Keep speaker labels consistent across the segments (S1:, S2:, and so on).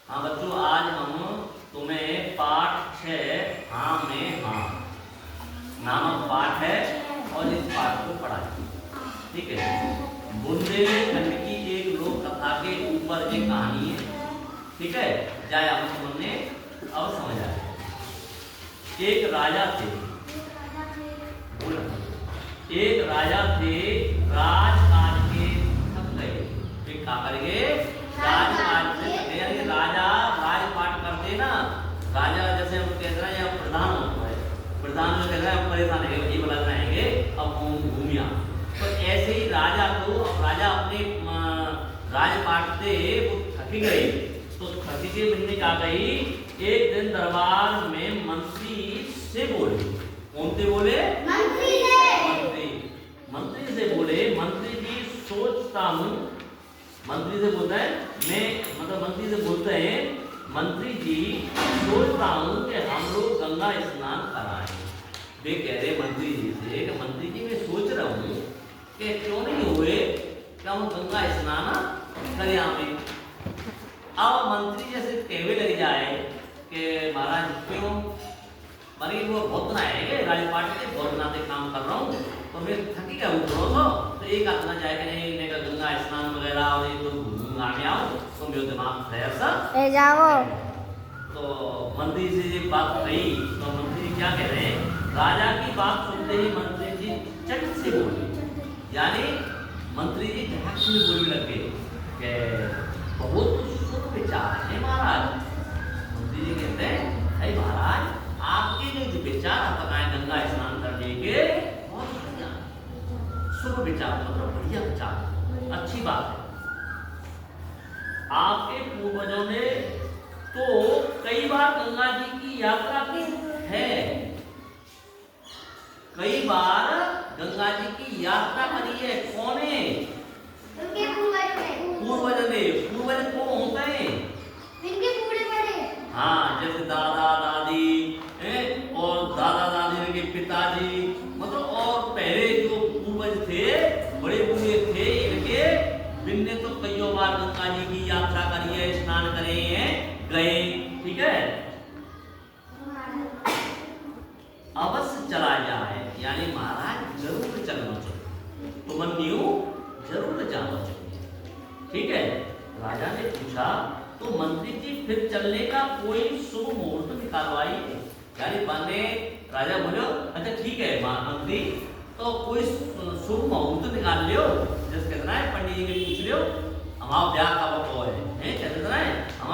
S1: हाँ बच्चों, आज हम तुम्हें पाठ 6 हाँ में हाँ नामक पाठ है और इस पाठ को पढ़ाएंगे। ठीक है। बुंदेलखंड की एक लोक कथा के ऊपर एक कहानी है। ठीक है, जाए हम तुमने अब समझ आए। एक राजा थे, एक राजा थे, राजकाज के थक गए। फिर क्या करेंगे? राजकाज से थक गए, यानी राजा राजपाट करते ना, राजा जैसे हम कहते हैं या प्रधान होता है, प्रधान जो कहते हैं परेशान है ये बता रहेंगे अब भूमिया। तो ऐसे ही राजा को, अब राजा अपने राजपाट से वो थकी गई, तो थकी के मिलने क्या गई, एक दिन दरबार में मंत्री से बोले। कौन से बोले? मंत्री से बोले, मंत्री जी सोचता हूँ, मंत्री से बोलता है मैं, मतलब मंत्री से बोलते हैं, मंत्री जी सोचता हूँ कि हम लोग गंगा स्नान कराएं। वे कह रहे मंत्री जी से कि मंत्री जी मैं सोच रहा हूँ कि क्यों नहीं हुए क्या हम गंगा स्नान करें हमें। अब मंत्री जैसे कहवे लग जाए कि महाराज क्यों, मरी वो बहुत बनाएंगे राजपाट के, बहुत बनाते काम कर रहा हूँ, तो मैं थकी क्या हूँ, तो एक आदमी जाए कि नहीं मैं गंगा स्नान वगैरह और ये तो घूमूंगा में आऊँ, तो मेरे दिमाग फ्रेश है जाओ। तो मंत्री जी एक बात कही, तो मंत्री जी क्या कह रहे हैं, राजा की बात सुनते ही मंत्री जी चट से बोले, यानी मंत्री जी झट से बोलने लगे कि बहुत शुभ विचार है महाराज। मंत्री जी कहते हैं अरे महाराज आपके जो विचार बताए गंगा स्नान करने के, बहुत बढ़िया शुभ विचार, मतलब बढ़िया विचार, अच्छी बात है। आपके पूर्वजों ने तो कई बार गंगा जी की यात्रा की है, कई बार गंगा जी की यात्रा करी है। कौन है? उनके पूर्वज ने। पूर्वज कौन होते हैं? इनके पूरे बड़े, हाँ, जैसे दादा दादी और दादा दादी के पिताजी, मतलब और पहले जो पूर्वज थे, बड़े बूढ़े थे, इनके इनने तो कई बार गंगा जी की यात्रा करी है, स्नान करे हैं, गए। ठीक है, अवश्य चला जाए, यानी महाराज जरूर चलना चाहिए, तुमन्यू जरूर जाना चाहिए। ठीक है, राजा ने पूछा तो मंत्री जी फिर चलने का कोई शुभ मुहूर्त निकालवाइए, यानी बने राजा बोलो अच्छा ठीक है मंत्री, तो कोई शुभ मुहूर्त निकाल लियो, जैसे कहते हैं पंडित जी ने पूछ लियो हमारा ब्याह कब हो है, कहते हैं हम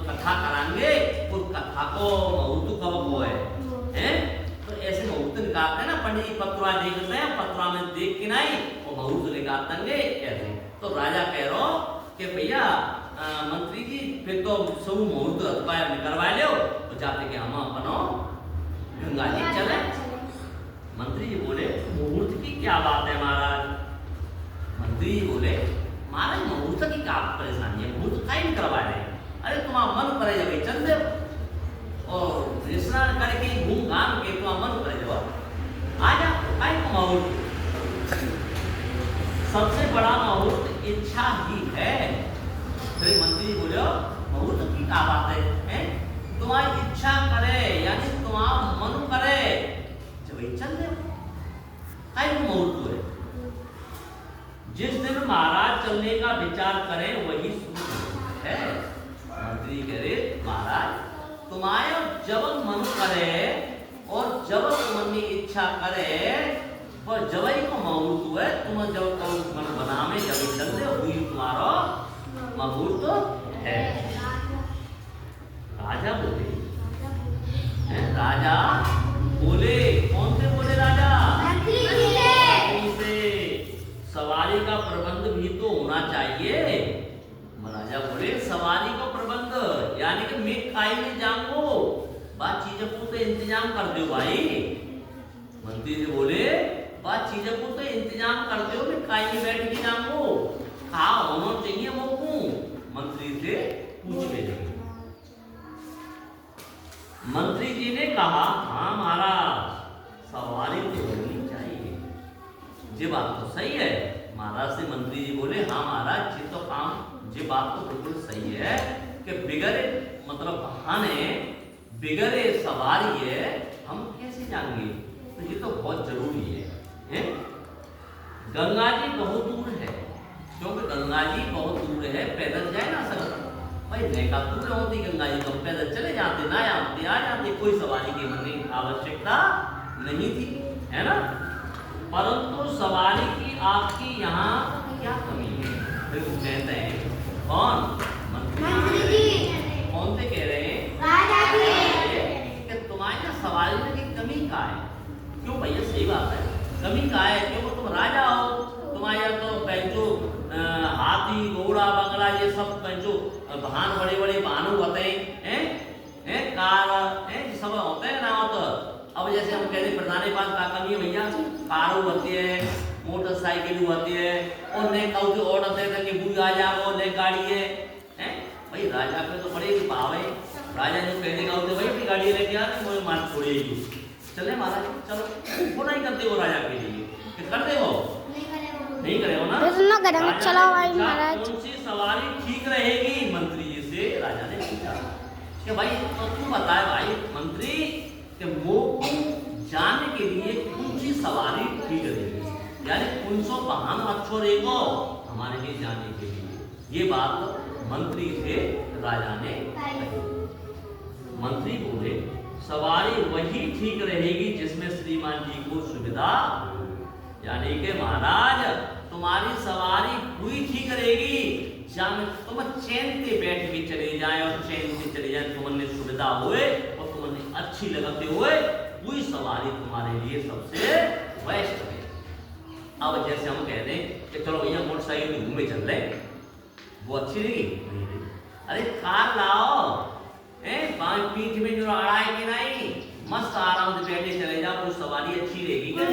S1: कथा कराएंगे, उस कथा को मुहूर्त कब हो है, तो ऐसे मुहूर्त निकालते हैं ना पंडित जी, पत्रा देखते हैं, पत्रा में देख के नहीं वो मुहूर्त निकालते ऐसे। तो राजा कह रहा कि भैया मंत्री जी फिर तो सब मुहूर्त निकलवा लो, तो जाते कि हम अपनो गंगा जी चले। मंत्री जी बोले मुहूर्त की क्या बात है महाराज? मंत्री जी बोले महाराज मुहूर्त की क्या परेशानी है, मुहूर्त कहीं नहीं करवा रहे, अरे तुम्हारा मन करे जब चल दे और स्नान करके घूम घाम के तुम्हारा मन करे जब आ जा, कहीं को मुहूर्त, सबसे बड़ा मुहूर्त इच्छा ही है। तो मंत्री बोलो मुहूर्त की क्या बात है? तुम्हारी इच्छा करे, यानी तुम्हारा मन करे जब चल दे, कहीं को मुहूर्त है। जिस दिन महाराज चलने का विचार करें वही शुभ है। मंत्री कह रहे महाराज तुम्हारे जब मन करे और जब तुम्हारी इच्छा करे और जब ही को मुहूर्त हुए, तुम जब मन बना में जब चल दे वही तुम्हारा मुहूर्त है। राजा बोले, राजा बोले, कौन से बोले राजा? से सवारी का प्रबंध भी तो होना चाहिए। राजा बोले सवारी का प्रबंध, यानी कि मैं खाई में जाऊंगो, बात चीजों को तो इंतजाम कर दो भाई। मंत्री जी बोले बात चीजों को तो इंतजाम कर दो, मैं खाई में बैठ के जाऊंगो, खा होना चाहिए मोकू। मंत्री से पूछ ले। मंत्री जी ने कहा हाँ महाराज सवारी तो होनी चाहिए, ये बात तो सही है। महाराज से मंत्री जी बोले हाँ महाराज ये तो काम, ये बात तो बिल्कुल सही है कि बिगड़ मतलब वाहन है, बिगड़े सवारी है, हम कैसे जाएंगे? तो ये तो बहुत जरूरी है? गंगा जी बहुत दूर है, क्योंकि गंगा जी बहुत दूर है, पैदल जाए ना सर भाई, नेका दूर होती गंगा जी, तो पैदल चले जाते, ना आते आ जाते, कोई सवारी की हमें आवश्यकता नहीं थी, है ना। परंतु सवारी की आपकी यहाँ क्या कमी है? फिर वो कहते हैं कौन? मंत्री जी। कौन से कह रहे हैं? राजा जी। कि तुम्हारी ना सवारी में की कमी का है? क्यों भैया, सही बात है, कमी का है, क्योंकि तुम राजा हो, तुम्हारे यहाँ तो पैंचो हाथी घोड़ा बंगला ये सब पैंचो वाहन, बड़े बड़े वाहन होते हैं, कार सब होते हैं ना। तो अब जैसे हम कहते हैं प्रधान का कमी है भैया, कार होती है, मोटरसाइकिल होती है, और ने कहते और कि बुई आ जाओ ने गाड़ी है, भाई राजा पे तो बड़े भाव है, राजा जो कहने का होते भाई गाड़ी लेके आ रहे, मुझे मार छोड़ेगी, चले महाराज चलो, वो नहीं करते वो राजा के लिए, कर दे वो नहीं करेगा ना।
S2: चलो भाई महाराज,
S1: कौन सी सवारी ठीक रहेगी? मंत्री जी से राजा ने पूछा कि भाई तो तू बताए भाई मंत्री, कि मोह जाने के लिए कौन सी सवारी ठीक रहेगी, यानी कौन सो वाहन अच्छो रहेगा हमारे लिए जाने के लिए। ये बात मंत्री से राजा ने कही। मंत्री बोले सवारी वही ठीक रहेगी जिसमें श्रीमान जी को सुविधा, यानी कि महाराज तुम्हारी सवारी पूरी ठीक रहेगी, जहाँ तुम चैन से बैठ के चले जाए और चैन से चले जाए, तुमने सुविधा हुए और तुमने अच्छी लगते हुए, पूरी सवारी तुम्हारे लिए सबसे बेस्ट है। अब जैसे हम कह दें कि चलो भैया मोटरसाइकिल में घूमे चल रहे, वो अच्छी रहेगी? अरे कार लाओ, पीठ में जो अड़ाए कि नहीं, मस्त आराम से बैठे चले जाओ, कोई सवारी अच्छी रहेगी क्या?